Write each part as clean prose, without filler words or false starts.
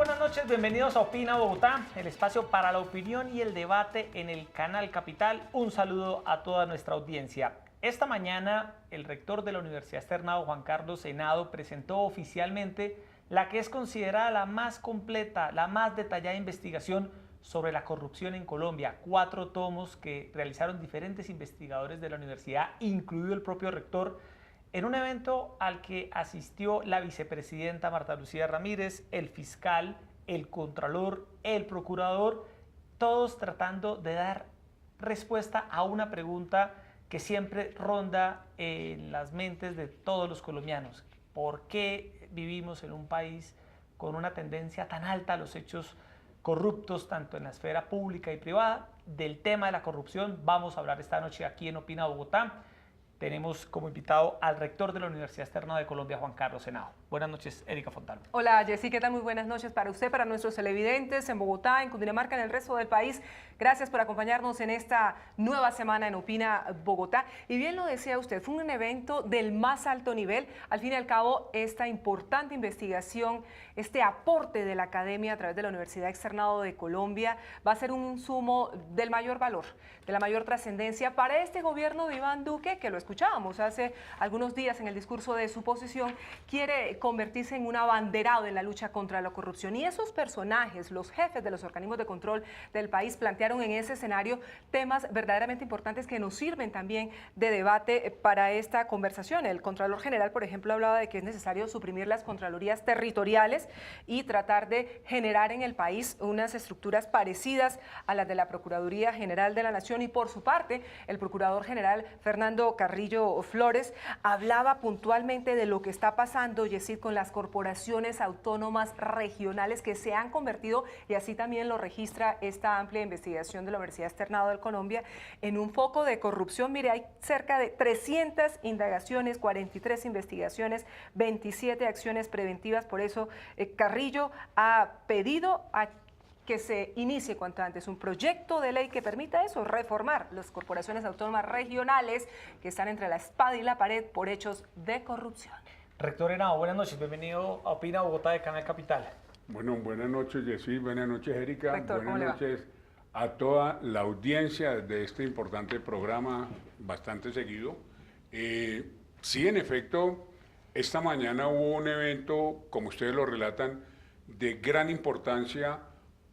buenas noches, bienvenidos a Opina Bogotá, el espacio para la opinión y el debate en el canal Capital. Un saludo a toda nuestra audiencia. Esta mañana, el rector de la Universidad Externado, Juan Carlos Henao, presentó oficialmente la que es considerada la más completa, la más detallada investigación sobre la corrupción en Colombia. 4 tomos que realizaron diferentes investigadores de la universidad, incluido el propio rector, en un evento al que asistió la vicepresidenta Marta Lucía Ramírez, el fiscal, el contralor, el procurador, todos tratando de dar respuesta a una pregunta que siempre ronda en las mentes de todos los colombianos. ¿Por qué vivimos en un país con una tendencia tan alta a los hechos corruptos, tanto en la esfera pública y privada? Del tema de la corrupción vamos a hablar esta noche aquí en Opina Bogotá. Tenemos como invitado al rector de la Universidad Externado de Colombia, Juan Carlos Henao. Buenas noches, Erika Fontano. Hola, Jessy, ¿qué tal? Muy buenas noches para usted, para nuestros televidentes en Bogotá, en Cundinamarca, en el resto del país. Gracias por acompañarnos en esta nueva semana en Opina Bogotá. Y bien lo decía usted, fue un evento del más alto nivel. Al fin y al cabo, esta importante investigación, este aporte de la academia a través de la Universidad Externado de Colombia va a ser un insumo del mayor valor, de la mayor trascendencia para este gobierno de Iván Duque, que lo escuchábamos hace algunos días en el discurso de su posición, quiere convertirse en un abanderado en la lucha contra la corrupción. Y esos personajes, los jefes de los organismos de control del país, plantearon en ese escenario temas verdaderamente importantes que nos sirven también de debate para esta conversación. El Contralor General, por ejemplo, hablaba de que es necesario suprimir las contralorías territoriales y tratar de generar en el país unas estructuras parecidas a las de la Procuraduría General de la Nación. Y por su parte, el Procurador General Fernando Carrillo Flores hablaba puntualmente de lo que está pasando, Yesid, con las corporaciones autónomas regionales que se han convertido, y así también lo registra esta amplia investigación de la Universidad Externado de Colombia, en un foco de corrupción. Mire, hay cerca de 300 indagaciones, 43 investigaciones, 27 acciones preventivas. Por eso Carrillo ha pedido a que se inicie cuanto antes un proyecto de ley que permita eso, reformar las corporaciones autónomas regionales que están entre la espada y la pared por hechos de corrupción. Rector Henao, buenas noches, bienvenido a Opina Bogotá de Canal Capital. Bueno, buenas noches, Jessy, buenas noches, Erika, Rector, buenas noches a toda la audiencia de este importante programa, bastante seguido. Sí, en efecto, esta mañana hubo un evento, como ustedes lo relatan, de gran importancia,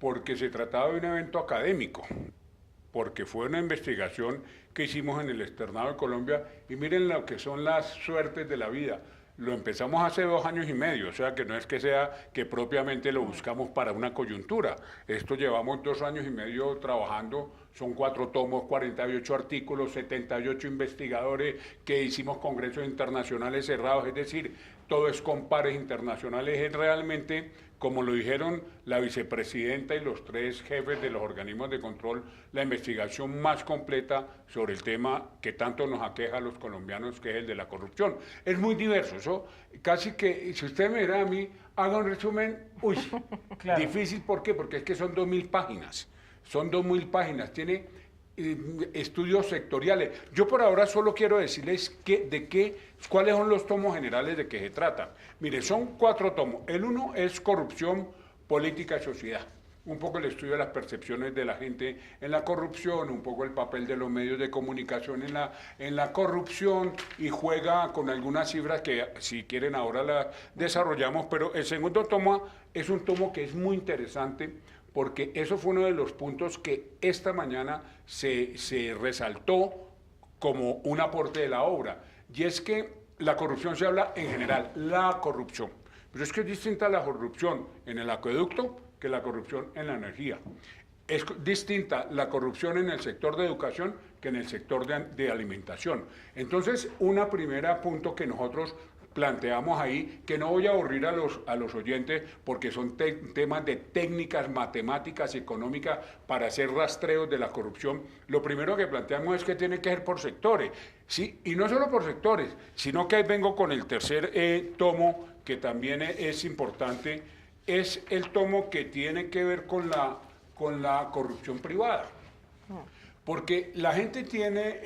porque se trataba de un evento académico, porque fue una investigación que hicimos en el Externado de Colombia, y miren lo que son las suertes de la vida. Lo empezamos hace 2 años y medio, o sea que no es que sea que propiamente lo buscamos para una coyuntura. Esto llevamos 2 años y medio trabajando, son 4 tomos, 48 artículos, 78 investigadores que hicimos congresos internacionales cerrados, es decir, todo es con pares internacionales. Es realmente, como lo dijeron la vicepresidenta y los 3 jefes de los organismos de control, la investigación más completa sobre el tema que tanto nos aqueja a los colombianos, que es el de la corrupción. Es muy diverso, eso casi que, si usted me dirá a mí, haga un resumen, uy, claro. Difícil, ¿por qué? Porque es que son 2000 páginas, tiene estudios sectoriales. Yo por ahora solo quiero decirles cuáles son los tomos generales de que se trata. Mire, son 4 tomos. El 1 es corrupción, política y sociedad. Un poco el estudio de las percepciones de la gente en la corrupción, un poco el papel de los medios de comunicación en la corrupción, y juega con algunas cifras que, si quieren, ahora las desarrollamos. Pero el segundo tomo es un tomo que es muy interesante, porque eso fue uno de los puntos que esta mañana se resaltó como un aporte de la obra, y es que la corrupción se habla en general, la corrupción, pero es que es distinta la corrupción en el acueducto que la corrupción en la energía. Es distinta la corrupción en el sector de educación que en el sector de alimentación. Entonces, un primer punto que nosotros planteamos ahí, que no voy a aburrir a los oyentes, porque son temas de técnicas matemáticas y económicas para hacer rastreos de la corrupción. Lo primero que planteamos es que tiene que ser por sectores, ¿sí? Y no solo por sectores, sino que ahí vengo con el tercer tomo, que también es importante, es el tomo que tiene que ver con la corrupción privada. Porque la gente tiene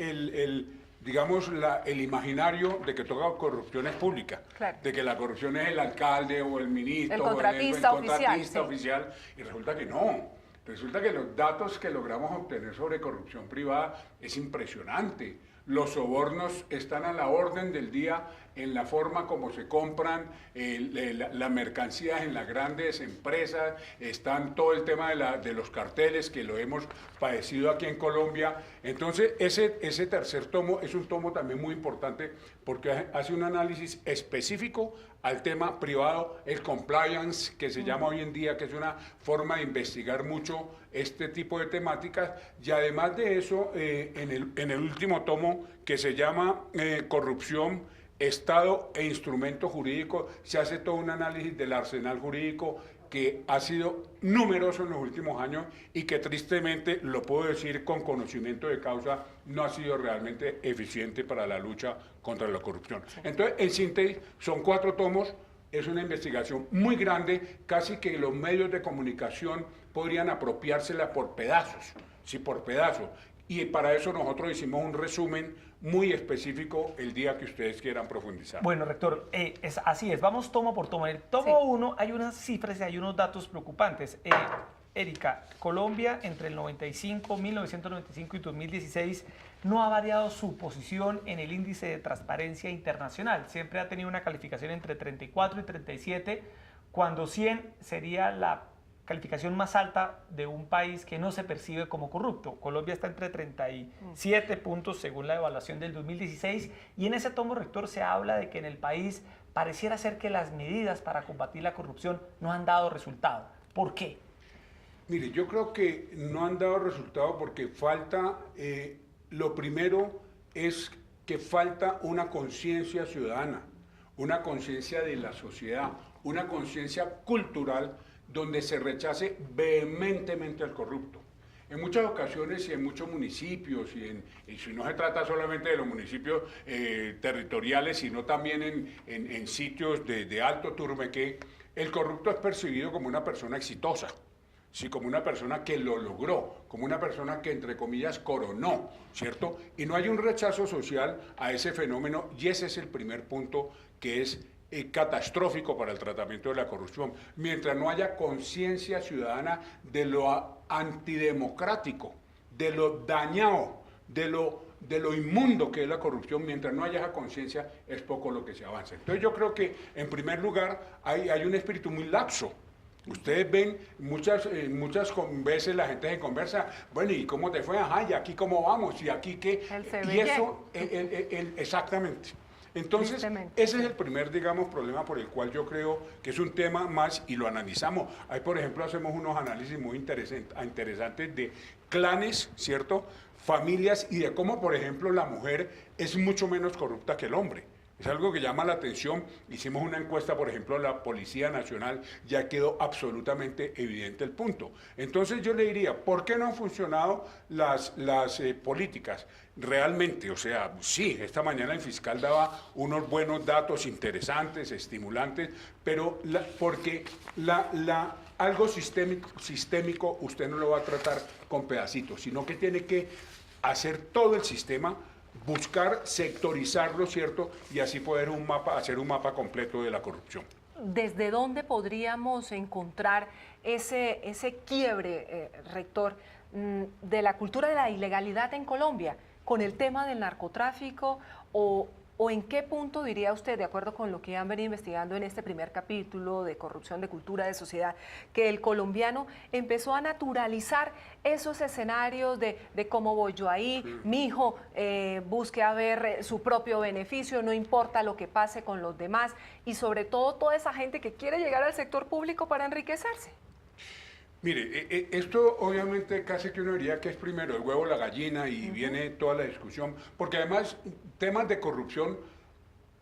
digamos, el imaginario de que toda corrupción es pública, Claro. de que la corrupción es el alcalde o el ministro, El o contratista oficial, y resulta que no. Resulta que los datos que logramos obtener sobre corrupción privada es impresionante. Los sobornos están a la orden del día en la forma como se compran las mercancías en las grandes empresas, están todo el tema de los carteles que lo hemos padecido aquí en Colombia. Entonces, ese tercer tomo es un tomo también muy importante porque hace un análisis específico al tema privado, el compliance, que se llama hoy en día, que es una forma de investigar mucho este tipo de temáticas, y además de eso, en el último tomo, que se llama Corrupción, Estado e Instrumento Jurídico, se hace todo un análisis del arsenal jurídico que ha sido numeroso en los últimos años y que tristemente, lo puedo decir con conocimiento de causa, no ha sido realmente eficiente para la lucha contra la corrupción. Entonces, en síntesis, son 4 tomos, es una investigación muy grande, casi que los medios de comunicación podrían apropiársela por pedazos, sí, por pedazos. Y para eso nosotros hicimos un resumen muy específico el día que ustedes quieran profundizar. Bueno, rector, así es, vamos tomo por tomo. En el tomo 1 hay unas cifras y hay unos datos preocupantes. Erika, Colombia entre el 1995 y 2016 no ha variado su posición en el índice de transparencia internacional. Siempre ha tenido una calificación entre 34 y 37, cuando 100 sería la calificación más alta de un país que no se percibe como corrupto. Colombia está entre 37 puntos según la evaluación del 2016 y en ese tomo, rector, se habla de que en el país pareciera ser que las medidas para combatir la corrupción no han dado resultado. ¿Por qué? Mire, yo creo que no han dado resultado porque falta, lo primero es que falta una conciencia ciudadana, una conciencia de la sociedad, una conciencia cultural donde se rechace vehementemente al corrupto. En muchas ocasiones y en muchos municipios, y si no se trata solamente de los municipios territoriales, sino también en sitios de alto turbeque, el corrupto es percibido como una persona exitosa, sí, como una persona que lo logró, como una persona que, entre comillas, coronó, ¿cierto? Y no hay un rechazo social a ese fenómeno, y ese es el primer punto que es catastrófico para el tratamiento de la corrupción. Mientras no haya conciencia ciudadana de lo antidemocrático, de lo dañado, de lo inmundo que es la corrupción, mientras no haya esa conciencia, es poco lo que se avanza. Entonces yo creo que, en primer lugar, hay un espíritu muy laxo. Ustedes ven muchas veces la gente se conversa, bueno, ¿y cómo te fue? Ajá, ¿y aquí cómo vamos? ¿Y aquí qué? Y eso, exactamente. Entonces, ese es el primer, digamos, problema por el cual yo creo que es un tema más y lo analizamos. Ahí, por ejemplo, hacemos unos análisis muy interesantes de clanes, ¿cierto? Familias y de cómo, por ejemplo, la mujer es mucho menos corrupta que el hombre. Es algo que llama la atención. Hicimos una encuesta, por ejemplo, a la Policía Nacional, ya quedó absolutamente evidente el punto. Entonces yo le diría, ¿por qué no han funcionado las políticas? Realmente, o sea, sí, esta mañana el fiscal daba unos buenos datos interesantes, estimulantes, pero porque algo sistémico usted no lo va a tratar con pedacitos, sino que tiene que hacer todo el sistema, buscar sectorizarlo, ¿cierto? Y así poder hacer un mapa completo de la corrupción. ¿Desde dónde podríamos encontrar ese quiebre, rector, de la cultura de la ilegalidad en Colombia con el tema del narcotráfico o en qué punto diría usted, de acuerdo con lo que han venido investigando en este primer capítulo de corrupción, de cultura, de sociedad, que el colombiano empezó a naturalizar esos escenarios de cómo voy yo ahí, mi hijo busque a ver su propio beneficio, no importa lo que pase con los demás, y sobre todo toda esa gente que quiere llegar al sector público para enriquecerse? Mire, esto obviamente casi que uno diría que es primero el huevo o la gallina y viene toda la discusión, porque además temas de corrupción,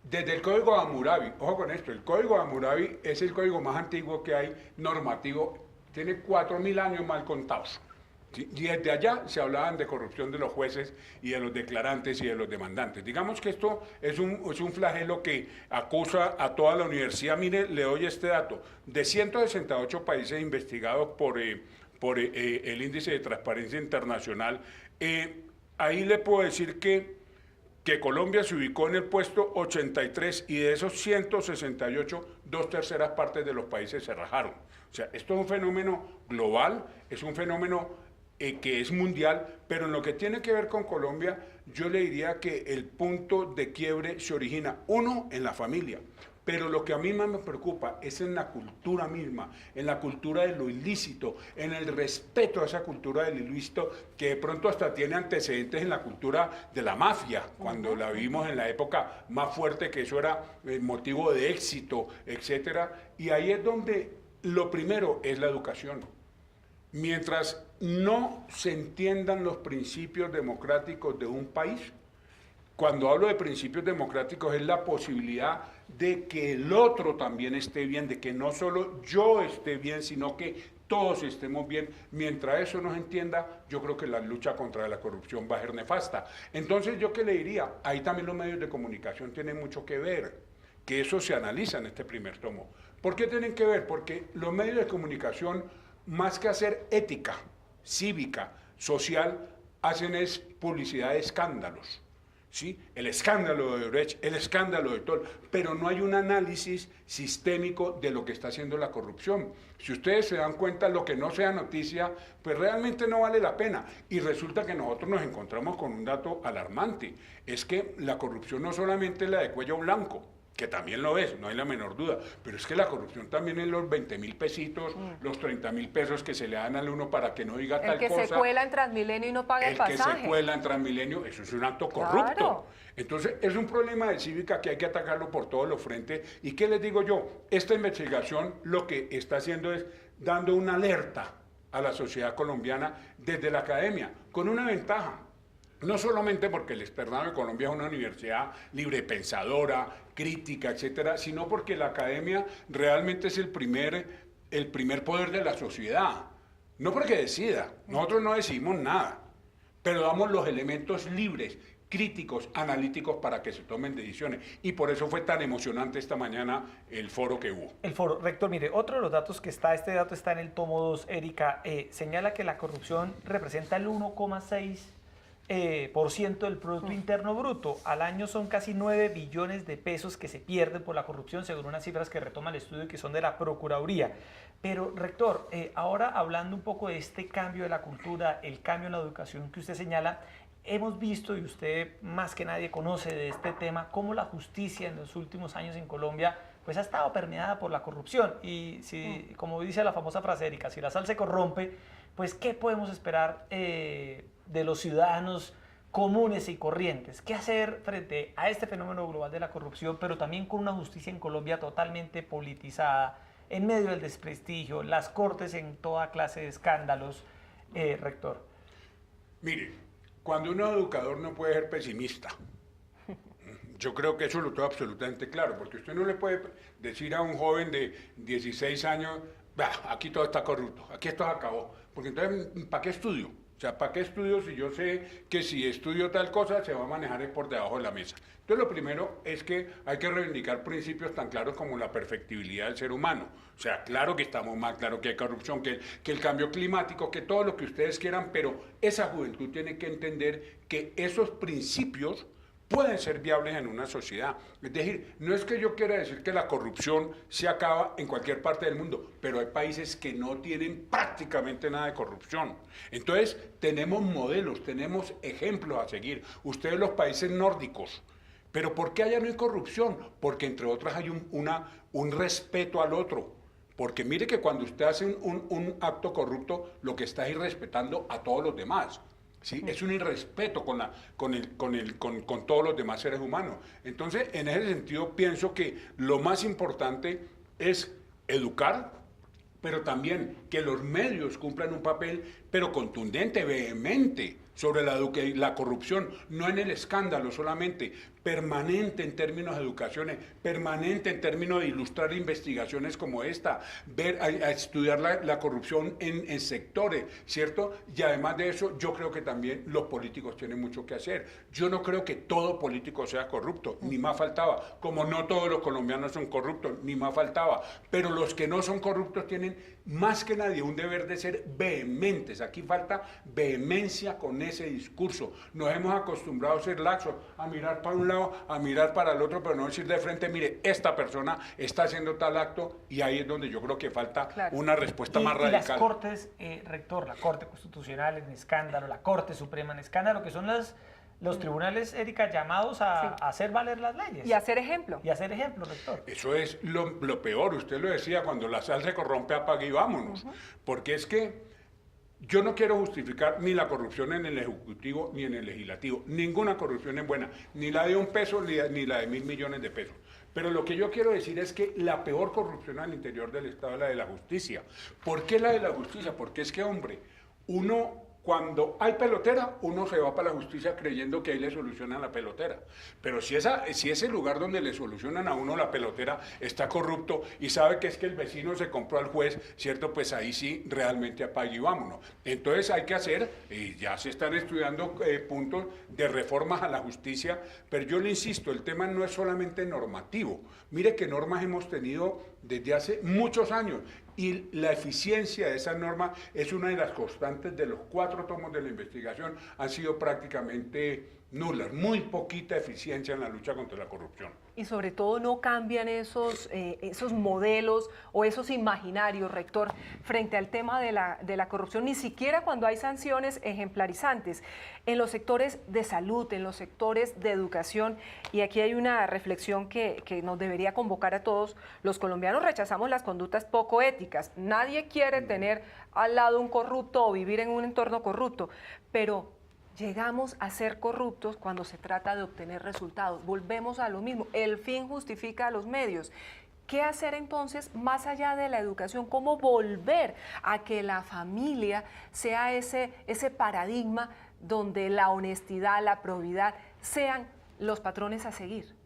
desde el Código de Hammurabi, ojo con esto, el Código de Hammurabi es el código más antiguo que hay normativo, tiene 4000 años mal contados. ¿Sí? Y desde allá se hablaban de corrupción de los jueces y de los declarantes y de los demandantes. Digamos que esto es un flagelo que acusa a toda la universidad. Mire, le doy este dato. De 168 países investigados por el Índice de Transparencia Internacional, ahí le puedo decir que que Colombia se ubicó en el puesto 83 y de esos 168, 2/3 partes de los países se rajaron. O sea, esto es un fenómeno global, es un fenómeno que es mundial, pero en lo que tiene que ver con Colombia, yo le diría que el punto de quiebre se origina, uno, en la familia. Pero lo que a mí más me preocupa es en la cultura misma, en la cultura de lo ilícito, en el respeto a esa cultura del ilícito que de pronto hasta tiene antecedentes en la cultura de la mafia, cuando la vimos en la época más fuerte, que eso era motivo de éxito, etcétera. Y ahí es donde lo primero es la educación. Mientras no se entiendan los principios democráticos de un país, cuando hablo de principios democráticos es la posibilidad de que el otro también esté bien, de que no solo yo esté bien, sino que todos estemos bien. Mientras eso no se entienda, yo creo que la lucha contra la corrupción va a ser nefasta. Entonces, ¿yo qué le diría? Ahí también los medios de comunicación tienen mucho que ver, que eso se analiza en este primer tomo. ¿Por qué tienen que ver? Porque los medios de comunicación, más que hacer ética, cívica, social, hacen es publicidad de escándalos. ¿Sí? El escándalo de Odebrecht, el escándalo de Toll, pero no hay un análisis sistémico de lo que está haciendo la corrupción. Si ustedes se dan cuenta, lo que no sea noticia, pues realmente no vale la pena. Y resulta que nosotros nos encontramos con un dato alarmante, es que la corrupción no solamente es la de cuello blanco, que también lo es, no hay la menor duda, pero es que la corrupción también es los 20.000 pesitos, los 30.000 pesos que se le dan al uno para que no diga tal cosa. El que se cuela en Transmilenio y no paga el pasaje. El que se cuela en Transmilenio, eso es un acto corrupto. Claro. Entonces, es un problema de cívica que hay que atacarlo por todos los frentes. ¿Y qué les digo yo? Esta investigación lo que está haciendo es dando una alerta a la sociedad colombiana desde la academia, con una ventaja. No solamente porque el Externado de Colombia es una universidad librepensadora, crítica, etcétera, sino porque la academia realmente es el primer poder de la sociedad. No porque decida, nosotros no decidimos nada, pero damos los elementos libres, críticos, analíticos para que se tomen decisiones. Y por eso fue tan emocionante esta mañana el foro que hubo. El foro, rector, mire, otro de los datos que está, este dato está en el tomo 2, Erika, señala que la corrupción representa el 1,6% del Producto Interno Bruto. Al año son casi 9 billones de pesos que se pierden por la corrupción, según unas cifras que retoma el estudio y que son de la Procuraduría. Pero, rector, ahora hablando un poco de este cambio de la cultura, el cambio en la educación que usted señala, hemos visto, y usted más que nadie conoce de este tema, cómo la justicia en los últimos años en Colombia pues ha estado permeada por la corrupción. Y si, como dice la famosa frase, Erika, si la sal se corrompe, pues ¿qué podemos esperar de los ciudadanos comunes y corrientes? ¿Qué hacer frente a este fenómeno global de la corrupción, pero también con una justicia en Colombia totalmente politizada, en medio del desprestigio, las cortes en toda clase de escándalos, rector? Mire, cuando uno es educador no puede ser pesimista. Yo creo que eso lo tengo absolutamente claro, porque usted no le puede decir a un joven de 16 años, aquí todo está corrupto, aquí esto se acabó, porque entonces, ¿para qué estudio? O sea, ¿para qué estudio si yo sé que si estudio tal cosa se va a manejar por debajo de la mesa? Entonces, lo primero es que hay que reivindicar principios tan claros como la perfectibilidad del ser humano. O sea, claro que estamos mal, claro que hay corrupción, que el cambio climático, que todo lo que ustedes quieran, pero esa juventud tiene que entender que esos principios pueden ser viables en una sociedad. Es decir, no es que yo quiera decir que la corrupción se acaba en cualquier parte del mundo, pero hay países que no tienen prácticamente nada de corrupción. Entonces, tenemos modelos, tenemos ejemplos a seguir. Ustedes los países nórdicos. ¿Pero por qué allá no hay corrupción? Porque entre otras hay un respeto al otro. Porque mire que cuando usted hace un acto corrupto, lo que está irrespetando a todos los demás. ¿Sí? Es un irrespeto con todos los demás seres humanos. Entonces, en ese sentido, pienso que lo más importante es educar, pero también que los medios cumplan un papel, pero contundente, vehemente, sobre la corrupción, no en el escándalo solamente, permanente en términos de educación, permanente en términos de ilustrar investigaciones como esta, a estudiar la corrupción en sectores, ¿cierto? Y además de eso, yo creo que también los políticos tienen mucho que hacer. Yo no creo que todo político sea corrupto, ni más faltaba, como no todos los colombianos son corruptos, ni más faltaba, pero los que no son corruptos tienen más que nadie un deber de ser vehementes. Aquí falta vehemencia con ese discurso. Nos hemos acostumbrado a ser laxos, a mirar para un lado, a mirar para el otro, pero no decir de frente, mire, esta persona está haciendo tal acto, y ahí es donde yo creo que falta una respuesta más radical. Y las Cortes, rector, la Corte Constitucional en escándalo, la Corte Suprema en escándalo, que son los tribunales, Erika, llamados a hacer valer las leyes. Y a ser ejemplo. Y a ser ejemplo, rector. Eso es lo peor, usted lo decía, cuando la sal se corrompe, apague y vámonos. Porque es que yo no quiero justificar ni la corrupción en el Ejecutivo ni en el Legislativo. Ninguna corrupción es buena, ni la de $1 ni la de 1.000 millones de pesos. Pero lo que yo quiero decir es que la peor corrupción al interior del Estado es la de la justicia. ¿Por qué la de la justicia? Porque es que, hombre, cuando hay pelotera, uno se va para la justicia creyendo que ahí le solucionan la pelotera. Pero si ese lugar donde le solucionan a uno la pelotera está corrupto y sabe que es que el vecino se compró al juez, ¿cierto? Pues ahí sí realmente apague y vámonos. Entonces hay que hacer, ya se están estudiando puntos de reformas a la justicia, pero yo le insisto, el tema no es solamente normativo. Mire qué normas hemos tenido desde hace muchos años. Y la eficiencia de esa norma es una de las constantes de los 4 tomos de la investigación, han sido prácticamente nulas, muy poquita eficiencia en la lucha contra la corrupción. Y sobre todo no cambian esos modelos o esos imaginarios, rector, frente al tema de la corrupción, ni siquiera cuando hay sanciones ejemplarizantes. En los sectores de salud, en los sectores de educación, y aquí hay una reflexión que nos debería convocar a todos, los colombianos rechazamos las conductas poco éticas. Nadie quiere tener al lado un corrupto o vivir en un entorno corrupto, pero llegamos a ser corruptos cuando se trata de obtener resultados. Volvemos a lo mismo, el fin justifica a los medios. ¿Qué hacer entonces más allá de la educación? ¿Cómo volver a que la familia sea ese paradigma donde la honestidad, la probidad sean los patrones a seguir?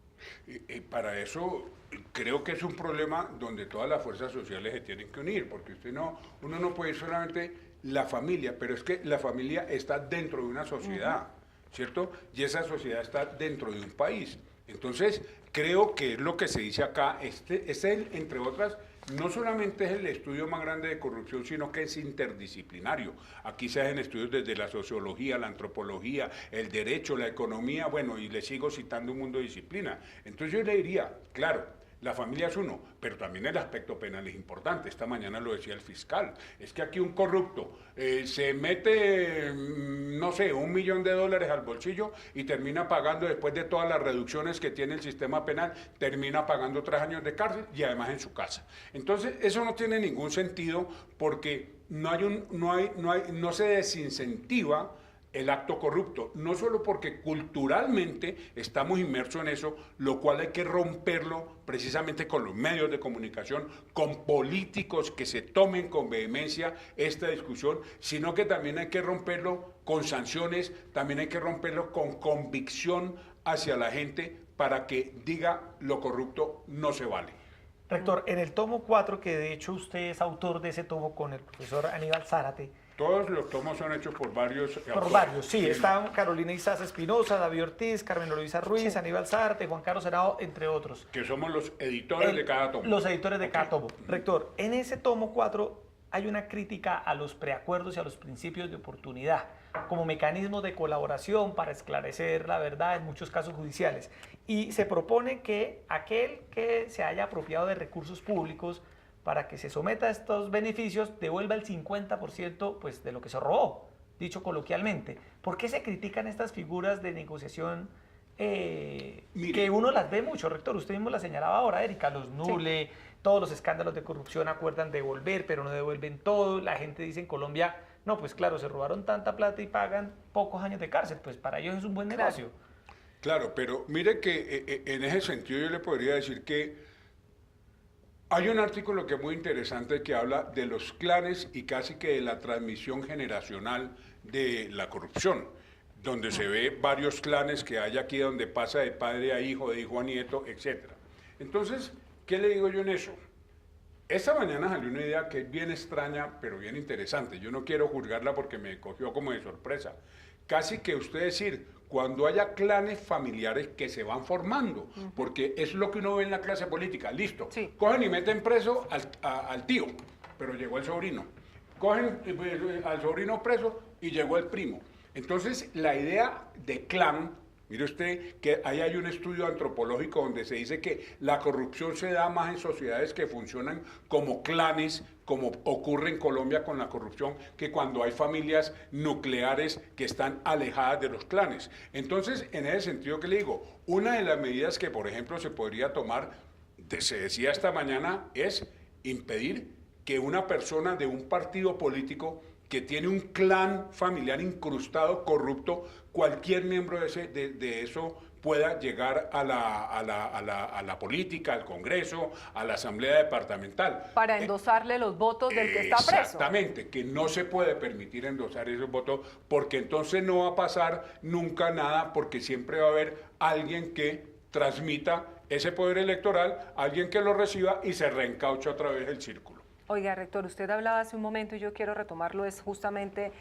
Para eso creo que es un problema donde todas las fuerzas sociales se tienen que unir, porque uno no puede ir solamente la familia, pero es que la familia está dentro de una sociedad, ¿cierto? Y esa sociedad está dentro de un país. Entonces, creo que es lo que se dice acá, entre otras, no solamente es el estudio más grande de corrupción, sino que es interdisciplinario. Aquí se hacen estudios desde la sociología, la antropología, el derecho, la economía, bueno, y le sigo citando un mundo de disciplina. Entonces yo le diría, claro, la familia es uno, pero también el aspecto penal es importante. Esta mañana lo decía el fiscal. Es que aquí un corrupto se mete, no sé, $1 millón al bolsillo y termina pagando, después de todas las reducciones que tiene el sistema penal, termina pagando 3 años de cárcel y además en su casa. Entonces, eso no tiene ningún sentido porque no se desincentiva el acto corrupto, no solo porque culturalmente estamos inmersos en eso, lo cual hay que romperlo precisamente con los medios de comunicación, con políticos que se tomen con vehemencia esta discusión, sino que también hay que romperlo con sanciones, también hay que romperlo con convicción hacia la gente para que diga lo corrupto no se vale. Rector, en el tomo 4, que de hecho usted es autor de ese tomo con el profesor Aníbal Zárate. Todos los tomos son hechos por varios autores. Por varios, sí. Están Carolina Izaza Espinosa, David Ortiz, Carmen Luisa Ruiz, Aníbal Zárate, Juan Carlos Senado, entre otros. Que somos los editores de cada tomo. Los editores de cada tomo. Rector, en ese tomo 4 hay una crítica a los preacuerdos y a los principios de oportunidad como mecanismos de colaboración para esclarecer la verdad en muchos casos judiciales. Y se propone que aquel que se haya apropiado de recursos públicos para que se someta a estos beneficios devuelva el 50% pues, de lo que se robó, dicho coloquialmente. ¿Por qué se critican estas figuras de negociación que uno las ve mucho, rector? Usted mismo la señalaba ahora, Erika, los NULE, todos los escándalos de corrupción acuerdan devolver, pero no devuelven todo. La gente dice en Colombia, no, pues claro, se robaron tanta plata y pagan pocos años de cárcel, pues para ellos es un buen negocio. Claro, pero mire que en ese sentido yo le podría decir que hay un artículo que es muy interesante que habla de los clanes y casi que de la transmisión generacional de la corrupción, donde se ve varios clanes que hay aquí donde pasa de padre a hijo, de hijo a nieto, etc. Entonces, ¿qué le digo yo en eso? Esta mañana salió una idea que es bien extraña, pero bien interesante. Yo no quiero juzgarla porque me cogió como de sorpresa. Casi que usted decir, cuando haya clanes familiares que se van formando, porque es lo que uno ve en la clase política, listo, cogen y meten preso al tío, pero llegó el sobrino, cogen al sobrino preso y llegó el primo. Entonces, la idea de clan, mire usted que ahí hay un estudio antropológico donde se dice que la corrupción se da más en sociedades que funcionan como clanes, como ocurre en Colombia con la corrupción, que cuando hay familias nucleares que están alejadas de los clanes. Entonces, en ese sentido que le digo, una de las medidas que, por ejemplo, se podría tomar, se decía esta mañana, es impedir que una persona de un partido político que tiene un clan familiar incrustado, corrupto, cualquier miembro de eso pueda llegar a la política, al Congreso, a la Asamblea Departamental. Para endosarle los votos del que está preso. Exactamente, que no se puede permitir endosar esos votos, porque entonces no va a pasar nunca nada, porque siempre va a haber alguien que transmita ese poder electoral, alguien que lo reciba y se reencaucha otra vez el círculo. Oiga, rector, usted hablaba hace un momento y yo quiero retomarlo, es justamente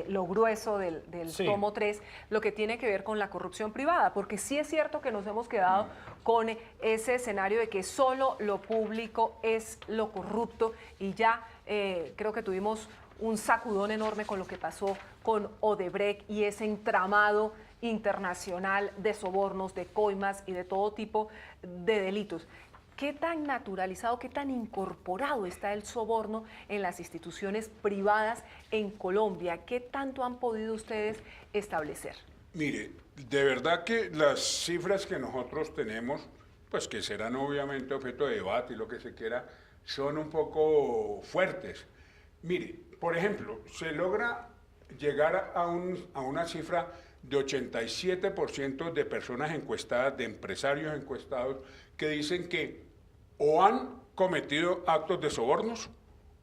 lo grueso del Sí. tomo 3, lo que tiene que ver con la corrupción privada, porque sí es cierto que nos hemos quedado con ese escenario de que solo lo público es lo corrupto y ya creo que tuvimos un sacudón enorme con lo que pasó con Odebrecht y ese entramado internacional de sobornos, de coimas y de todo tipo de delitos. ¿Qué tan naturalizado, qué tan incorporado está el soborno en las instituciones privadas en Colombia? ¿Qué tanto han podido ustedes establecer? Mire, de verdad que las cifras que nosotros tenemos, pues que serán obviamente objeto de debate y lo que se quiera, son un poco fuertes. Mire, por ejemplo, se logra llegar a una cifra de 87% de personas encuestadas, de empresarios encuestados, que dicen que o han cometido actos de sobornos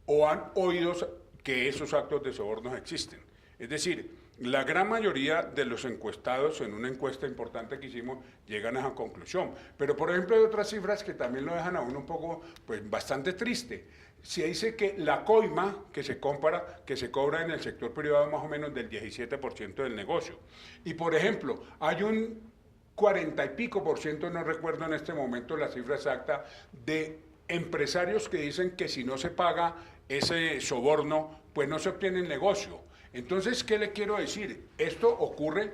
o han oído que esos actos de sobornos existen. Es decir, la gran mayoría de los encuestados en una encuesta importante que hicimos llegan a esa conclusión. Pero, por ejemplo, hay otras cifras que también lo dejan a uno un poco, pues, bastante triste. Se dice que la coima que se cobra en el sector privado más o menos del 17% del negocio. Y, por ejemplo, hay un 40 y pico por ciento, no recuerdo en este momento la cifra exacta, de empresarios que dicen que si no se paga ese soborno, pues no se obtiene el negocio. Entonces, ¿qué le quiero decir? Esto ocurre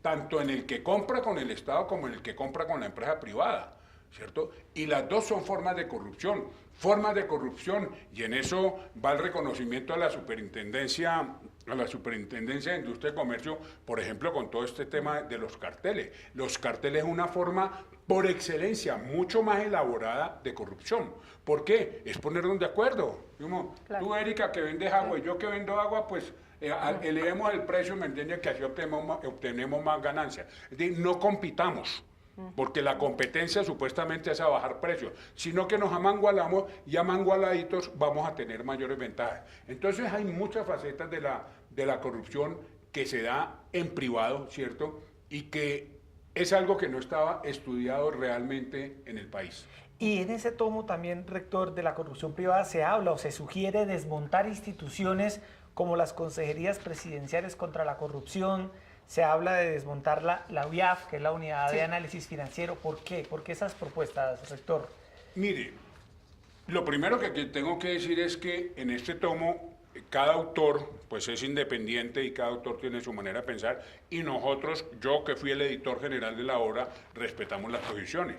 tanto en el que compra con el Estado como en el que compra con la empresa privada, ¿cierto? Y las dos son formas de corrupción, y en eso va el reconocimiento a la Superintendencia de Industria y Comercio, por ejemplo, con todo este tema de los carteles. Los carteles es una forma por excelencia mucho más elaborada de corrupción. ¿Por qué? Es ponernos de acuerdo. Claro. Tú, Erika, que vendes agua y yo que vendo agua, pues elevemos el precio, ¿me entiendes? Que así obtenemos más ganancias. Es decir, no compitamos, porque la competencia supuestamente es a bajar precios, sino que nos amangualamos y amangualaditos vamos a tener mayores ventajas. Entonces hay muchas facetas de la corrupción que se da en privado, ¿cierto? Y que es algo que no estaba estudiado realmente en el país. Y en ese tomo también, rector, de la corrupción privada se habla o se sugiere desmontar instituciones como las consejerías presidenciales contra la corrupción. Se habla de desmontar la UIAF, que es la Unidad de Análisis Financiero. ¿Por qué? ¿Por qué esas propuestas, rector? Mire, lo primero que tengo que decir es que en este tomo cada autor pues es independiente y cada autor tiene su manera de pensar, y nosotros, yo que fui el editor general de la obra, respetamos las posiciones.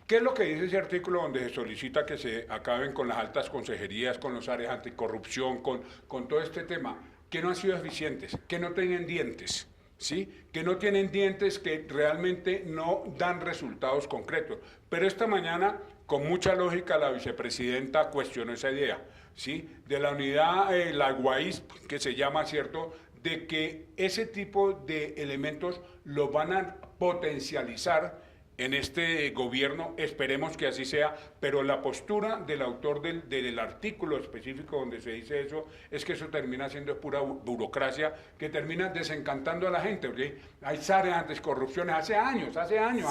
¿Qué es lo que dice ese artículo donde se solicita que se acaben con las altas consejerías, con las áreas anticorrupción, con todo este tema? Que no han sido eficientes, que no tienen dientes, ¿sí? Que no tienen dientes, que realmente no dan resultados concretos. Pero esta mañana, con mucha lógica, la vicepresidenta cuestionó esa idea, ¿sí? De la unidad, la UAIS, que se llama, ¿cierto?, de que ese tipo de elementos los van a potencializar en este gobierno, esperemos que así sea, pero la postura del autor del artículo específico donde se dice eso, es que eso termina siendo pura burocracia, que termina desencantando a la gente, porque hay áreas anticorrupciones hace años,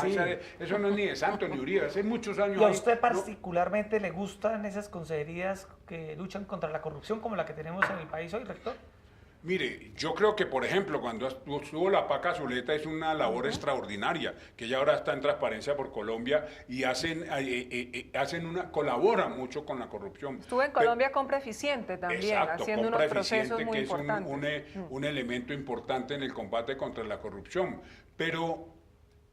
Sí. eso no es ni de Santos ni Uribe, hace muchos años. ¿Y a usted particularmente le gustan esas consejerías que luchan contra la corrupción como la que tenemos en el país hoy, rector? Mire, yo creo que, por ejemplo, cuando estuvo la Paca Zuleta es una labor extraordinaria, que ella ahora está en Transparencia por Colombia y colaboran mucho con la corrupción. Estuve en Colombia Compra Eficiente también, Exacto, haciendo Compra unos procesos Eficiente, muy que es importantes. un elemento importante en el combate contra la corrupción. Pero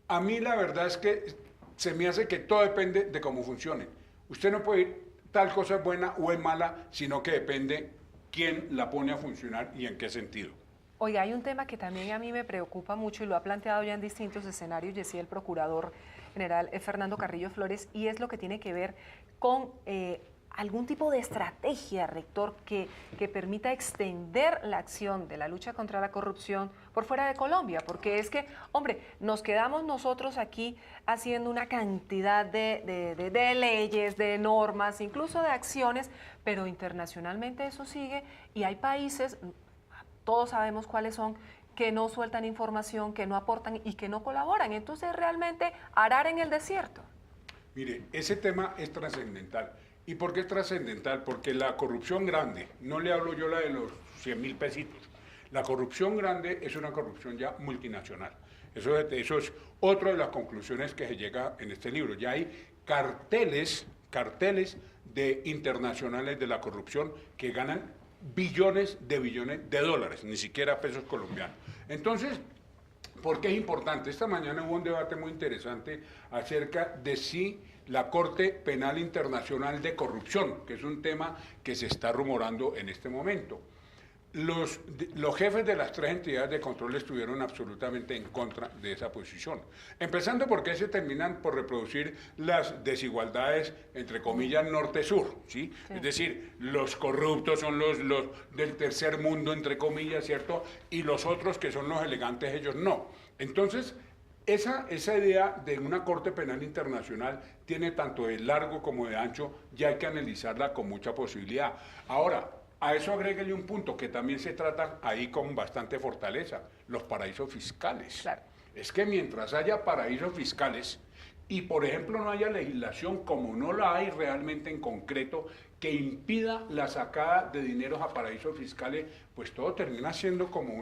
a mí la verdad es que se me hace que todo depende de cómo funcione. Usted no puede ir, tal cosa es buena o es mala, sino que depende quién la pone a funcionar y en qué sentido. Oiga, hay un tema que también a mí me preocupa mucho y lo ha planteado ya en distintos escenarios, decía el procurador general Fernando Carrillo Flores, y es lo que tiene que ver con algún tipo de estrategia, rector, que permita extender la acción de la lucha contra la corrupción por fuera de Colombia, porque es que, hombre, nos quedamos nosotros aquí haciendo una cantidad de leyes, de normas, incluso de acciones, pero internacionalmente eso sigue y hay países, todos sabemos cuáles son, que no sueltan información, que no aportan y que no colaboran. Entonces, realmente, arar en el desierto. Mire, ese tema es trascendental. ¿Y por qué es trascendental? Porque la corrupción grande, no le hablo yo la de los 100.000 pesitos, la corrupción grande es una corrupción ya multinacional. Eso es otra de las conclusiones que se llega en este libro. Ya hay carteles internacionales de la corrupción que ganan billones de dólares, ni siquiera pesos colombianos. Entonces, ¿por qué es importante? Esta mañana hubo un debate muy interesante acerca de si la Corte Penal Internacional de Corrupción, que es un tema que se está rumorando en este momento. Los jefes de las tres entidades de control estuvieron absolutamente en contra de esa posición. Empezando porque se terminan por reproducir las desigualdades, entre comillas, norte-sur, ¿sí? Sí. Es decir, los corruptos son los del tercer mundo, entre comillas, ¿cierto? Y los otros que son los elegantes, ellos no. Entonces, esa idea de una Corte Penal Internacional tiene tanto de largo como de ancho, y hay que analizarla con mucha posibilidad. Ahora, a eso agréguele un punto que también se trata ahí con bastante fortaleza, los paraísos fiscales. Claro. Es que mientras haya paraísos fiscales y, por ejemplo, no haya legislación, como no la hay realmente en concreto, que impida la sacada de dineros a paraísos fiscales, pues todo termina siendo como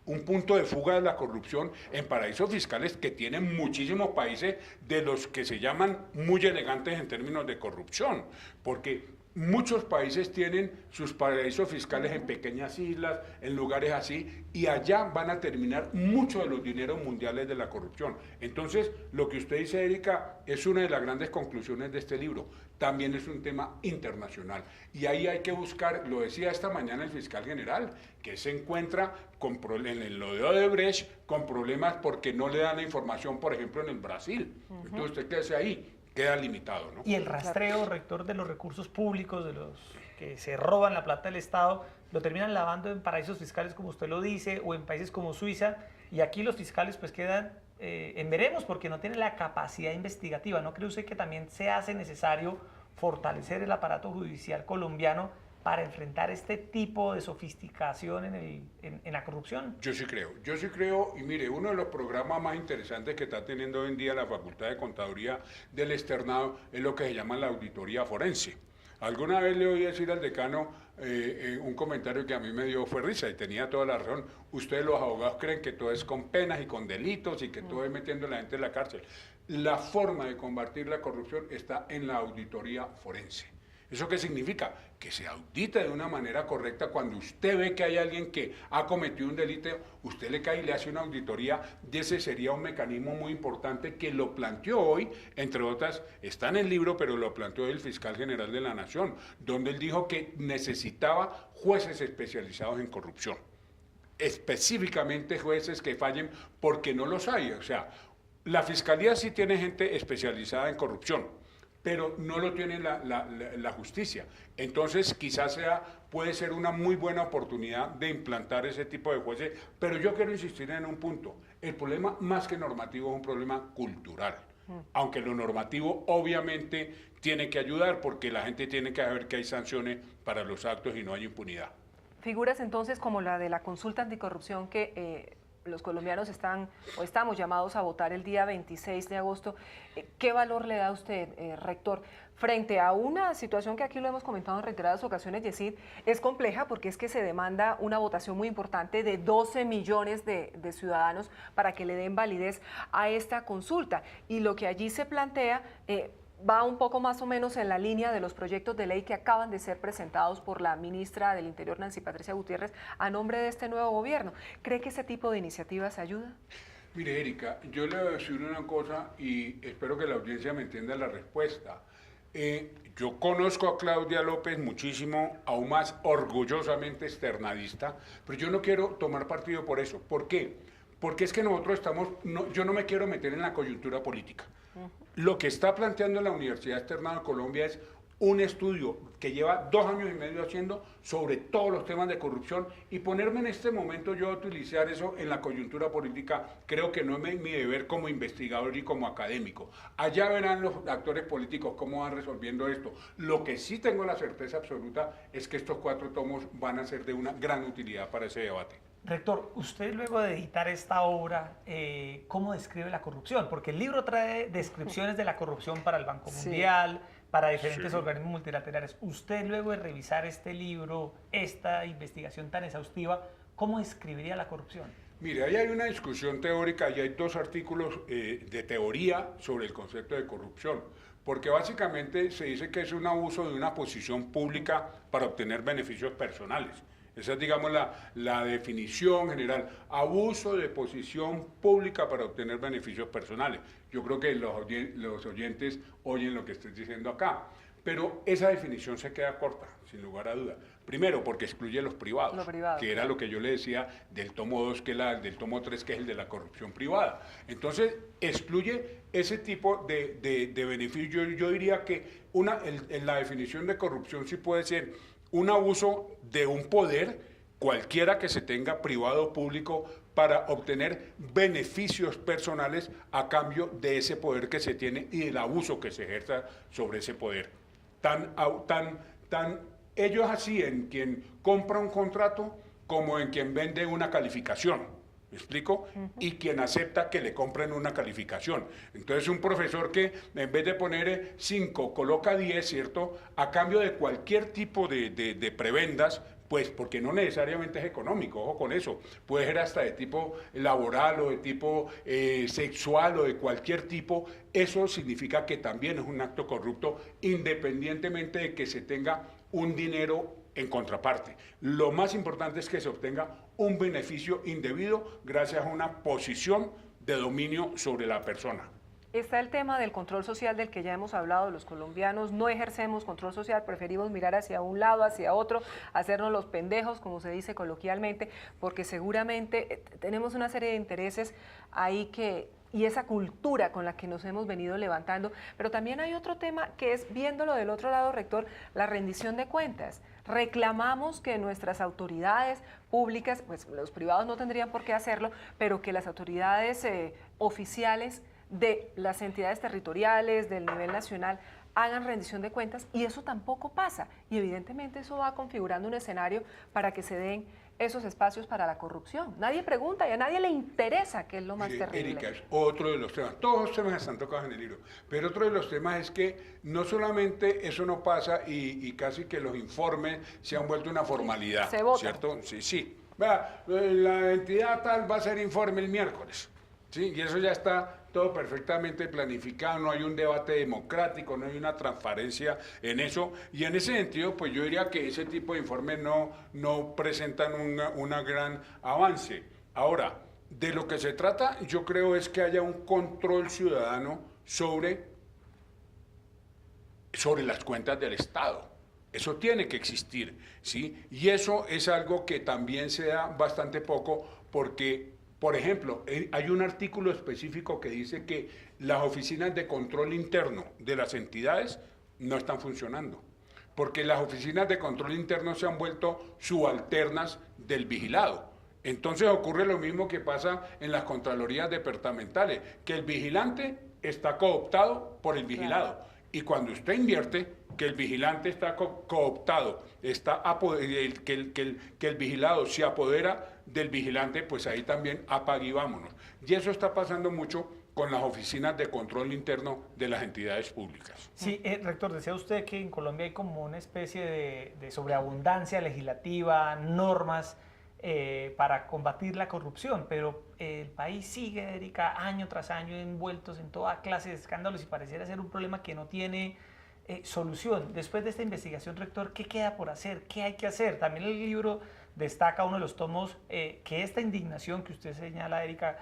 un punto de fuga de la corrupción en paraísos fiscales que tienen muchísimos países de los que se llaman muy elegantes en términos de corrupción, porque muchos países tienen sus paraísos fiscales en pequeñas islas, en lugares así, y allá van a terminar muchos de los dineros mundiales de la corrupción. Entonces, lo que usted dice, Erika, es una de las grandes conclusiones de este libro. También es un tema internacional. Y ahí hay que buscar, lo decía esta mañana el fiscal general, que se encuentra en lo de Odebrecht con problemas porque no le dan la información, por ejemplo, en el Brasil. Entonces, usted quédese ahí. Queda limitado, ¿no? Y el rastreo, rector, de los recursos públicos, de los que se roban la plata del Estado, lo terminan lavando en paraísos fiscales, como usted lo dice, o en países como Suiza, y aquí los fiscales pues quedan en veremos porque no tienen la capacidad investigativa. ¿No cree usted que también se hace necesario fortalecer el aparato judicial colombiano para enfrentar este tipo de sofisticación en la corrupción? Yo sí creo, y mire, uno de los programas más interesantes que está teniendo hoy en día la Facultad de Contaduría del Externado es lo que se llama la auditoría forense. Alguna vez le oí decir al decano un comentario que a mí me dio fue risa y tenía toda la razón. Ustedes los abogados creen que todo es con penas y con delitos y que todo es metiendo a la gente en la cárcel. La forma de combatir la corrupción está en la auditoría forense. ¿Eso qué significa? Que se audite de una manera correcta. Cuando usted ve que hay alguien que ha cometido un delito, usted le cae y le hace una auditoría, y ese sería un mecanismo muy importante que lo planteó hoy, entre otras, está en el libro, pero lo planteó el fiscal general de la Nación, donde él dijo que necesitaba jueces especializados en corrupción. Específicamente jueces que fallen porque no los hay. O sea, la fiscalía sí tiene gente especializada en corrupción, pero no lo tiene la justicia. Entonces, quizás puede ser una muy buena oportunidad de implantar ese tipo de jueces, pero yo quiero insistir en un punto. El problema, más que normativo, es un problema cultural. Aunque lo normativo, obviamente, tiene que ayudar, porque la gente tiene que saber que hay sanciones para los actos y no hay impunidad. Figuras entonces como la de la consulta anticorrupción que los colombianos están o estamos llamados a votar el día 26 de agosto. ¿Qué valor le da usted, rector, frente a una situación que aquí lo hemos comentado en reiteradas ocasiones, Yesid, es compleja porque es que se demanda una votación muy importante de 12 millones de ciudadanos para que le den validez a esta consulta? Y lo que allí se plantea va un poco más o menos en la línea de los proyectos de ley que acaban de ser presentados por la ministra del Interior, Nancy Patricia Gutiérrez, a nombre de este nuevo gobierno. ¿Cree que ese tipo de iniciativas ayuda? Mire, Erika, yo le voy a decir una cosa y espero que la audiencia me entienda la respuesta. Yo conozco a Claudia López muchísimo, aún más orgullosamente externadista, pero yo no quiero tomar partido por eso. ¿Por qué? Porque es que nosotros yo no me quiero meter en la coyuntura política. Lo que está planteando la Universidad Externado de Colombia es un estudio que lleva 2 años y medio haciendo sobre todos los temas de corrupción, y ponerme en este momento yo a utilizar eso en la coyuntura política creo que no es mi deber como investigador y como académico. Allá verán los actores políticos cómo van resolviendo esto. Lo que sí tengo la certeza absoluta es que estos 4 tomos van a ser de una gran utilidad para ese debate. Rector, usted luego de editar esta obra, ¿cómo describe la corrupción? Porque el libro trae descripciones de la corrupción para el Banco Mundial, para diferentes organismos multilaterales. Usted luego de revisar este libro, esta investigación tan exhaustiva, ¿cómo describiría la corrupción? Mire, ahí hay una discusión teórica y hay 2 artículos de teoría sobre el concepto de corrupción, porque básicamente se dice que es un abuso de una posición pública para obtener beneficios personales. Esa es, digamos, la definición general. Abuso de posición pública para obtener beneficios personales. Yo creo que los oyentes oyen lo que estoy diciendo acá. Pero esa definición se queda corta, sin lugar a duda. Primero, porque excluye los privados, que era lo que yo le decía del tomo 2, del tomo 3, que es el de la corrupción privada. Entonces, excluye ese tipo de beneficio. Yo diría que en la definición de corrupción sí puede ser un abuso de un poder, cualquiera que se tenga, privado o público, para obtener beneficios personales a cambio de ese poder que se tiene y del abuso que se ejerza sobre ese poder. Ellos así en quien compra un contrato como en quien vende una calificación. ¿Me explico? Y quien acepta que le compren una calificación. Entonces, un profesor que en vez de poner 5, coloca 10, ¿cierto? A cambio de cualquier tipo de prebendas, pues porque no necesariamente es económico, ojo con eso. Puede ser hasta de tipo laboral o de tipo sexual o de cualquier tipo. Eso significa que también es un acto corrupto, independientemente de que se tenga un dinero en contraparte. Lo más importante es que se obtenga un beneficio indebido gracias a una posición de dominio sobre la persona. Está el tema del control social del que ya hemos hablado. Los colombianos no ejercemos control social, preferimos mirar hacia un lado, hacia otro, hacernos los pendejos, como se dice coloquialmente, porque seguramente tenemos una serie de intereses ahí y esa cultura con la que nos hemos venido levantando. Pero también hay otro tema que es, viéndolo del otro lado, rector, la rendición de cuentas. Reclamamos que nuestras autoridades públicas, pues los privados no tendrían por qué hacerlo, pero que las autoridades oficiales de las entidades territoriales, del nivel nacional, hagan rendición de cuentas, y eso tampoco pasa. Y evidentemente eso va configurando un escenario para que se den esos espacios para la corrupción. Nadie pregunta y a nadie le interesa, que es lo más terrible. Erika, es otro de los temas. Todos los temas están tocados en el libro, pero otro de los temas es que no solamente eso no pasa y casi que los informes se han vuelto una formalidad, se vota. ¿cierto? Sí. Vea, la entidad tal va a hacer informe el miércoles, ¿sí? Y eso ya está todo perfectamente planificado, no hay un debate democrático, no hay una transparencia en eso, y en ese sentido, pues yo diría que ese tipo de informes no presentan un gran avance. Ahora, de lo que se trata, yo creo es que haya un control ciudadano sobre las cuentas del Estado. Eso tiene que existir, ¿sí? Y eso es algo que también se da bastante poco porque, por ejemplo, hay un artículo específico que dice que las oficinas de control interno de las entidades no están funcionando, porque las oficinas de control interno se han vuelto subalternas del vigilado. Entonces ocurre lo mismo que pasa en las contralorías departamentales, que el vigilante está cooptado por el vigilado. Claro. Y cuando usted invierte, que el vigilante está cooptado, que el vigilado se apodera del vigilante, pues ahí también apague y vámonos. Y eso está pasando mucho con las oficinas de control interno de las entidades públicas. Sí, rector, decía usted que en Colombia hay como una especie de sobreabundancia legislativa, normas para combatir la corrupción, pero el país sigue, Erika, año tras año envueltos en toda clase de escándalos y pareciera ser un problema que no tiene solución. Después de esta investigación, rector, ¿qué queda por hacer? ¿Qué hay que hacer? También el libro destaca uno de los tomos que esta indignación que usted señala, Erika,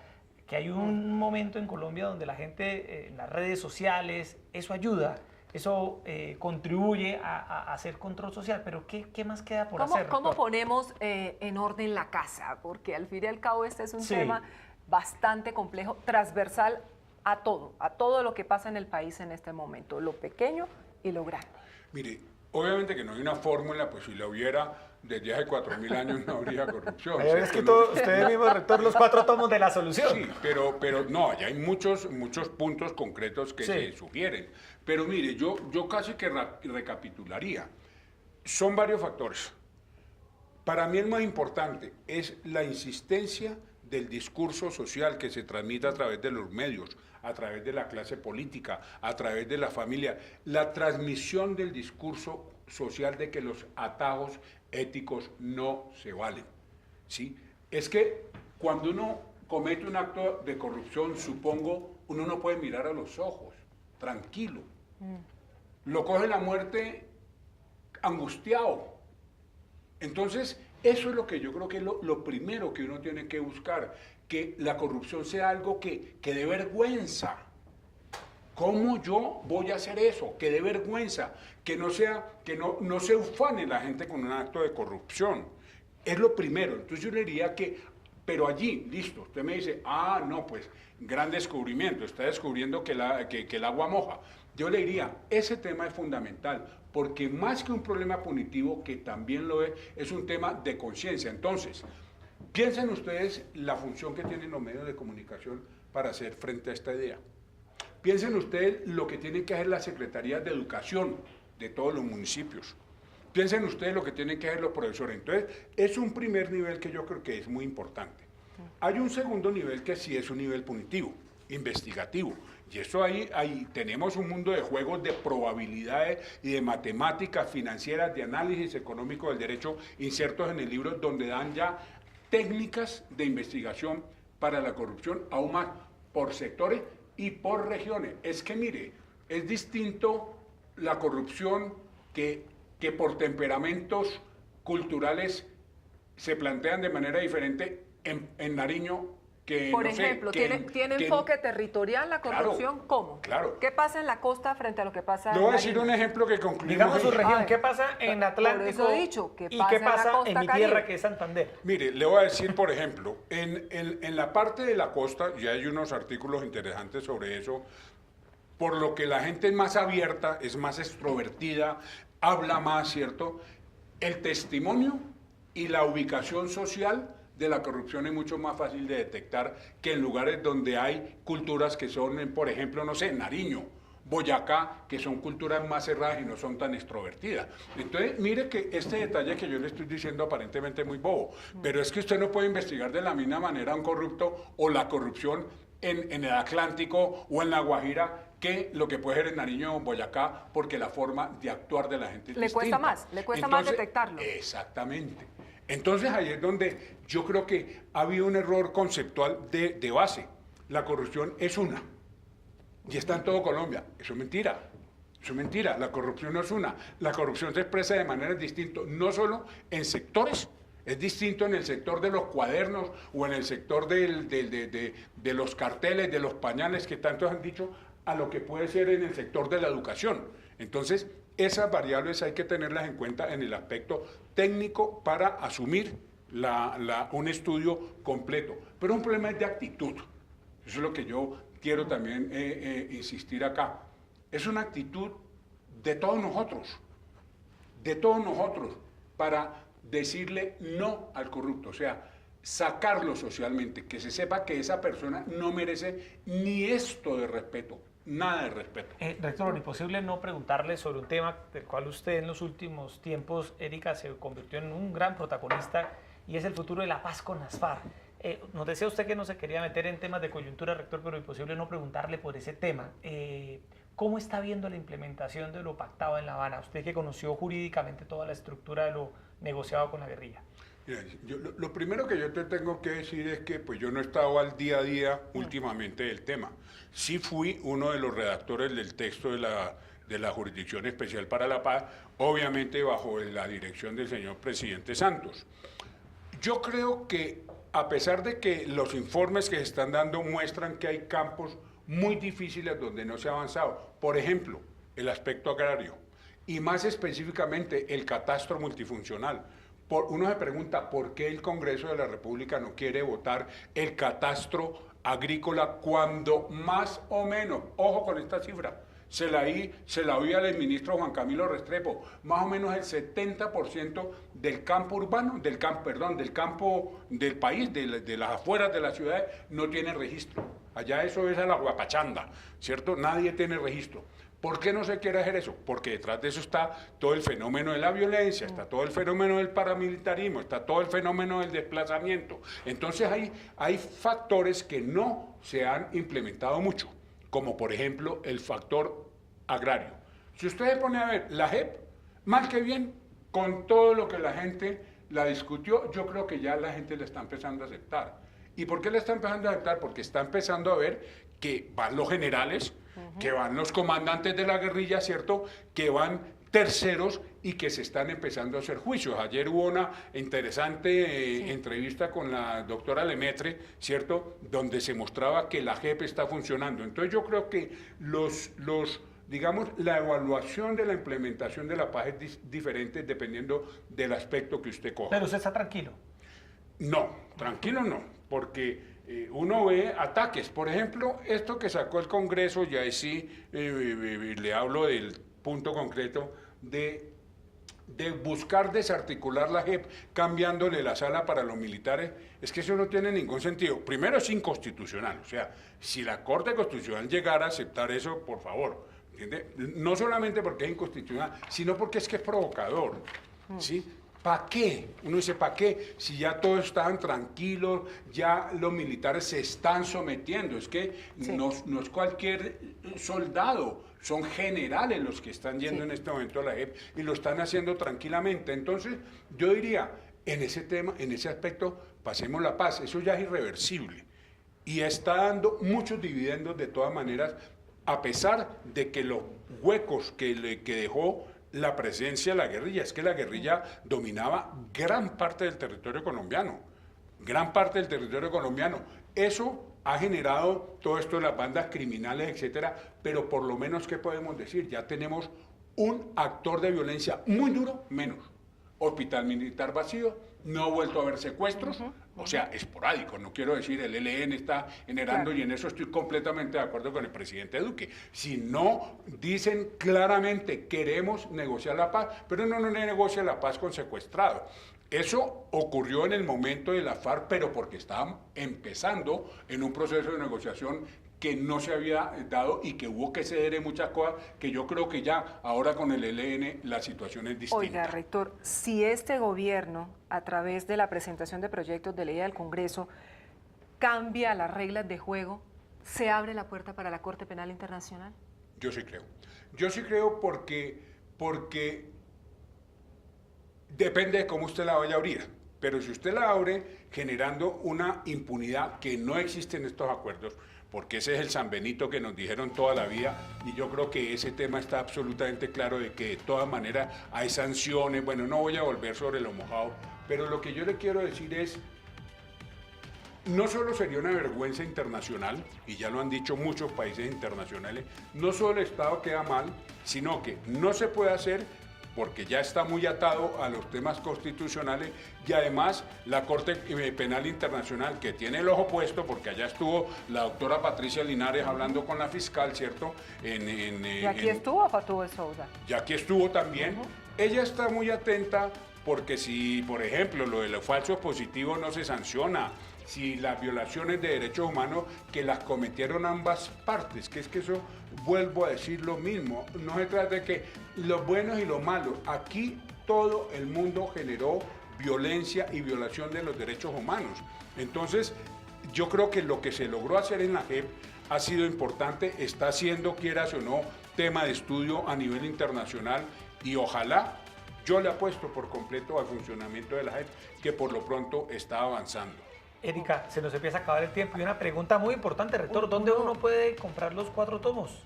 que hay un momento en Colombia donde la gente en las redes sociales, eso ayuda, eso contribuye a hacer control social, pero ¿qué más queda por hacer? ¿Cómo ponemos en orden la casa? Porque al fin y al cabo este es un tema bastante complejo, transversal a todo lo que pasa en el país en este momento, lo pequeño y lo grande. Mire, obviamente que no hay una fórmula, pues si la hubiera, desde hace 4.000 años no habría corrupción. Había escrito usted mismo, rector, los 4 tomos de la solución. Sí, pero no, ya hay muchos puntos concretos que se sugieren. Pero mire, yo casi que recapitularía. Son varios factores. Para mí el más importante es la insistencia del discurso social que se transmite a través de los medios, a través de la clase política, a través de la familia, la transmisión del discurso social de que los atajos éticos no se valen, ¿sí? Es que cuando uno comete un acto de corrupción, supongo, uno no puede mirar a los ojos, tranquilo. Lo coge la muerte angustiado. Entonces, eso es lo que yo creo que es lo primero que uno tiene que buscar, que la corrupción sea algo que dé vergüenza. ¿Cómo yo voy a hacer eso? Que dé vergüenza, que no se ufane la gente con un acto de corrupción. Es lo primero. Entonces yo le diría que, pero allí, listo, usted me dice, no, pues, gran descubrimiento, está descubriendo que el agua moja. Yo le diría, ese tema es fundamental, porque más que un problema punitivo, que también lo es un tema de conciencia. Entonces, piensen ustedes la función que tienen los medios de comunicación para hacer frente a esta idea. Piensen ustedes lo que tienen que hacer las secretarías de educación de todos los municipios. Piensen ustedes lo que tienen que hacer los profesores. Entonces, es un primer nivel que yo creo que es muy importante. Hay un segundo nivel que sí es un nivel punitivo, investigativo. Y eso ahí tenemos un mundo de juegos de probabilidades y de matemáticas financieras, de análisis económico del derecho insertos en el libro, donde dan ya técnicas de investigación para la corrupción, aún más por sectores y por regiones. Es que mire, es distinto la corrupción que por temperamentos culturales se plantean de manera diferente en Nariño que, por no ejemplo, sé, ¿tiene enfoque territorial la corrupción? Claro, ¿Cómo? claro. ¿Qué pasa en la costa frente a lo que pasa Le en voy a decir Nariño? un ejemplo que concluimos. Digamos su ahí. región, ¿qué pasa en Atlántico? Por eso he dicho, ¿qué ¿Y pasa qué en la pasa costa en mi Caribe? tierra, que es Santander? Mire, le voy a decir, por ejemplo, en la parte de la costa, ya hay unos artículos interesantes sobre eso, por lo que la gente es más abierta, es más extrovertida, habla más, ¿cierto? El testimonio y la ubicación social de la corrupción es mucho más fácil de detectar que en lugares donde hay culturas que son, por ejemplo, no sé, Nariño, Boyacá, que son culturas más cerradas y no son tan extrovertidas. Entonces, mire que este detalle que yo le estoy diciendo aparentemente es muy bobo, pero es que usted no puede investigar de la misma manera a un corrupto o la corrupción en el Atlántico o en La Guajira que lo que puede ser en Nariño o en Boyacá, porque la forma de actuar de la gente es distinta. Le cuesta más detectarlo. Exactamente. Entonces ahí es donde yo creo que ha habido un error conceptual de base. La corrupción es una, y está en todo Colombia. Eso es mentira. Eso es mentira. La corrupción no es una. La corrupción se expresa de maneras distintas, no solo en sectores. Es distinto en el sector de los cuadernos o en el sector de los carteles, de los pañales que tantos han dicho, a lo que puede ser en el sector de la educación. Entonces, esas variables hay que tenerlas en cuenta en el aspecto técnico para asumir un estudio completo. Pero un problema es de actitud. Eso es lo que yo quiero también insistir acá. Es una actitud de todos nosotros, para decirle no al corrupto, o sea, sacarlo socialmente, que se sepa que esa persona no merece ni esto de respeto, nada de respeto. Rector, imposible no preguntarle sobre un tema del cual usted en los últimos tiempos, Erika, se convirtió en un gran protagonista, y es el futuro de la paz con las FARC. Nos decía usted que no se quería meter en temas de coyuntura, rector, pero imposible no preguntarle por ese tema. ¿Cómo está viendo la implementación de lo pactado en La Habana? Usted que conoció jurídicamente toda la estructura de lo negociado con la guerrilla. Mira, lo primero que yo te tengo que decir es que pues yo no he estado al día a día últimamente del tema. Sí fui uno de los redactores del texto de la Jurisdicción Especial para la Paz, obviamente bajo la dirección del señor presidente Santos. Yo creo que a pesar de que los informes que se están dando muestran que hay campos muy difíciles donde no se ha avanzado, por ejemplo, el aspecto agrario y más específicamente el catastro multifuncional. Uno se pregunta por qué el Congreso de la República no quiere votar el catastro agrícola cuando más o menos, ojo con esta cifra, se la oí al ministro Juan Camilo Restrepo, más o menos el 70% del campo urbano, del campo del país, de las afueras de las ciudades, no tiene registro. Allá eso es a la guapachanda, ¿cierto? Nadie tiene registro. ¿Por qué no se quiere hacer eso? Porque detrás de eso está todo el fenómeno de la violencia, está todo el fenómeno del paramilitarismo, está todo el fenómeno del desplazamiento. Entonces hay factores que no se han implementado mucho, como por ejemplo el factor agrario. Si usted se pone a ver la JEP, mal que bien, con todo lo que la gente la discutió, yo creo que ya la gente la está empezando a aceptar. ¿Y por qué la está empezando a aceptar? Porque está empezando a ver que van los generales, que van los comandantes de la guerrilla, ¿cierto? Que van terceros y que se están empezando a hacer juicios. Ayer hubo una interesante entrevista con la doctora Lemaitre, ¿cierto? Donde se mostraba que la JEP está funcionando. Entonces yo creo que digamos, la evaluación de la implementación de la paz es diferente dependiendo del aspecto que usted coja. Pero usted está tranquilo. No, tranquilo no, porque uno ve ataques. Por ejemplo, esto que sacó el Congreso, ya sí le hablo del punto concreto de buscar desarticular la JEP cambiándole la sala para los militares, es que eso no tiene ningún sentido. Primero es inconstitucional, o sea, si la Corte Constitucional llegara a aceptar eso, por favor, ¿entiende? No solamente porque es inconstitucional, sino porque es que es provocador, ¿sí? ¿Para qué? Uno dice, ¿para qué? Si ya todos estaban tranquilos, ya los militares se están sometiendo. Es que no es cualquier soldado, son generales los que están yendo en este momento a la JEP y lo están haciendo tranquilamente. Entonces, yo diría, en ese tema, en ese aspecto, pasemos la paz. Eso ya es irreversible y está dando muchos dividendos de todas maneras, a pesar de que los huecos que dejó la presencia de la guerrilla. Es que la guerrilla dominaba gran parte del territorio colombiano, Eso ha generado todo esto de las bandas criminales, etcétera, pero por lo menos, ¿qué podemos decir? Ya tenemos un actor de violencia muy duro, menos. Hospital militar vacío, no ha vuelto a haber secuestros, o sea, esporádicos, no quiero decir el ELN está generando, y en eso estoy completamente de acuerdo con el presidente Duque. Si no dicen claramente queremos negociar la paz, pero no negocia la paz con secuestrados. Eso ocurrió en el momento de la FARC, pero porque estaban empezando en un proceso de negociación que no se había dado y que hubo que ceder en muchas cosas, que yo creo que ya ahora con el ELN la situación es distinta. Oiga, rector, si este gobierno, a través de la presentación de proyectos de ley al Congreso, cambia las reglas de juego, ¿se abre la puerta para la Corte Penal Internacional? Yo sí creo. Yo sí creo porque depende de cómo usted la vaya a abrir. Pero si usted la abre generando una impunidad que no existe en estos acuerdos, porque ese es el San Benito que nos dijeron toda la vida, y yo creo que ese tema está absolutamente claro de que de todas maneras hay sanciones. Bueno, no voy a volver sobre lo mojado, pero lo que yo le quiero decir es, no solo sería una vergüenza internacional, y ya lo han dicho muchos países internacionales, no solo el Estado queda mal, sino que no se puede hacer porque ya está muy atado a los temas constitucionales, y además la Corte Penal Internacional, que tiene el ojo puesto, porque allá estuvo la doctora Patricia Linares hablando con la fiscal, ¿cierto? Y aquí estuvo Fatou Bensouda. Y aquí estuvo también. Ella está muy atenta porque si, por ejemplo, lo de los falsos positivos no se sanciona, si las violaciones de derechos humanos que las cometieron ambas partes, que es que eso, vuelvo a decir lo mismo, no se trata de que los buenos y los malos, aquí todo el mundo generó violencia y violación de los derechos humanos. Entonces, yo creo que lo que se logró hacer en la JEP ha sido importante, está siendo, quieras o no, tema de estudio a nivel internacional y ojalá, yo le apuesto por completo al funcionamiento de la JEP, que por lo pronto está avanzando. Erika, se nos empieza a acabar el tiempo y una pregunta muy importante, rector, ¿dónde uno puede comprar los 4 tomos?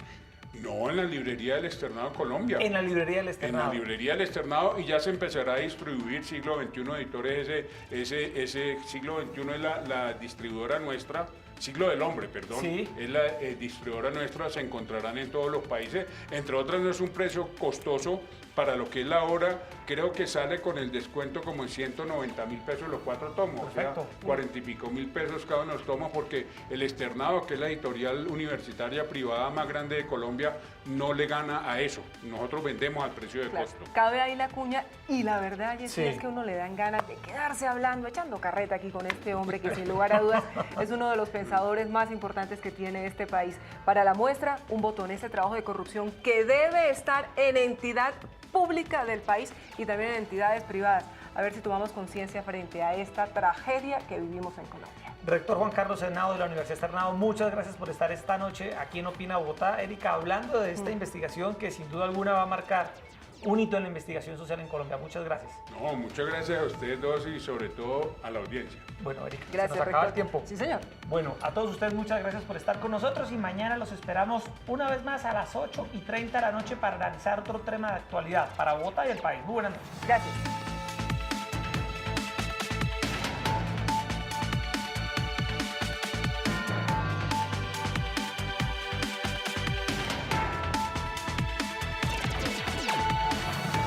No, en la librería del Externado Colombia. En la librería del Externado. En la librería del Externado, y ya se empezará a distribuir Siglo XXI Editores, ese Siglo XXI es la distribuidora nuestra, Siglo del Hombre, perdón, sí. Es la distribuidora nuestra, se encontrarán en todos los países, entre otras no es un precio costoso para lo que es la hora, creo que sale con el descuento como en 190.000 pesos los 4 tomos, perfecto. O sea, 40 y pico mil pesos cada uno de los tomos, porque el Externado, que es la editorial universitaria privada más grande de Colombia, no le gana a eso. Nosotros vendemos al precio de costo. Cabe ahí la cuña y la verdad, Jessy, sí, es que uno le dan ganas de quedarse hablando, echando carreta aquí con este hombre que sin lugar a dudas es uno de los pensadores más importantes que tiene este país. Para la muestra, un botón, ese trabajo de corrupción que debe estar en entidad pública del país y también en entidades privadas. A ver si tomamos conciencia frente a esta tragedia que vivimos en Colombia. Rector Juan Carlos Henao de la Universidad Externado, muchas gracias por estar esta noche aquí en Opina Bogotá. Erika, hablando de esta investigación que sin duda alguna va a marcar un hito en la investigación social en Colombia. Muchas gracias. No, muchas gracias a ustedes dos y sobre todo a la audiencia. Bueno, Erika, gracias, se nos acaba rector. el tiempo. Sí, señor. Bueno, a todos ustedes muchas gracias por estar con nosotros y mañana los esperamos una vez más a las 8:30 de la noche para analizar otro tema de actualidad para Bogotá y el país. Muy buenas noches. Gracias.